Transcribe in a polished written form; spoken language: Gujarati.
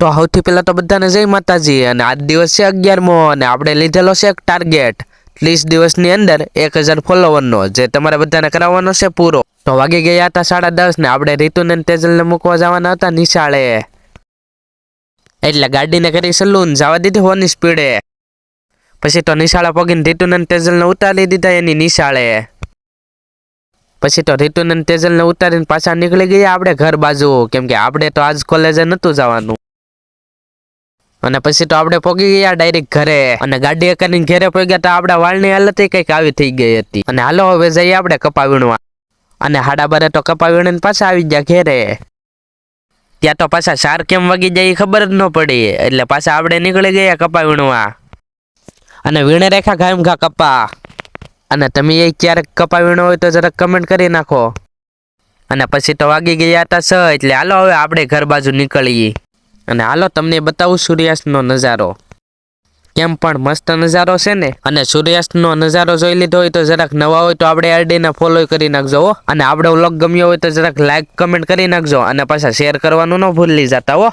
તો સૌથી પહેલાં તો બધાને જય માતાજી। અને આજ દિવસ છે 11મો અને આપણે લીધેલો છે એક ટાર્ગેટ 30 દિવસની અંદર 1000 ફોલોવરનો, જે તમારે બધાને કરાવવાનો છે પૂરો। તો વાગી ગયા હતા 10:30 ને આપણે રીતુને તેજલને મૂકવા જવાના હતા નિશાળે, એટલે ગાડીને કરી સલૂન જવા દીધી હોની સ્પીડે। પછી તો નિશાળે પગીને રીતુને તેજલને ઉતારી દીધા એની નિશાળે। પછી તો રીતુને તેજલને ઉતારીને પાછા નીકળી ગયા આપણે ઘર બાજુ, કેમ કે આપણે તો આજ કોલેજે નહોતું જવાનું। અને પછી તો આપણે પહોંચી ગયા ડાયરેક્ટ ઘરે, અને ગાડી કરીને ઘરે પહોંચ્યા તો આપણા વાળની હાલત કંઈક આવી થઈ ગઈ હતી। અને હાલો હવે જઈએ આપણે કપા વીણવા, અને 12:30 તો કપા વીણીને પાછા આવી ગયા ઘરે। ત્યાં તો પાછા 4 કેમ વાગી જાય એ ખબર જ ન પડી, એટલે પાછા આપણે નીકળી ગયા કપા વીણવા, અને વીણે રાખ્યા ઘાયમ ઘા કપા। અને તમે એ ક્યારેક કપા વીણો હોય તો જરાક કમેન્ટ કરી નાખો। અને પછી તો વાગી ગયા હતા 6, એટલે હાલો હવે આપણે ઘર બાજુ નીકળીએ। અને હાલો તમને બતાવું સૂર્યાસ્તનો નજારો, કેમ પણ મસ્ત નજારો છે ને। અને સૂર્યાસ્તનો નજારો જોઈ લીધો હોય તો જરાક નવા હોય તો આપણે આઈડીને ફોલો કરી નાખજો હો। અને આપણો વ્લોગ ગમ્યો હોય તો જરાક લાઈક કમેન્ટ કરી નાખજો, અને પાછા શેર કરવાનું ન ભૂલી જતા હો।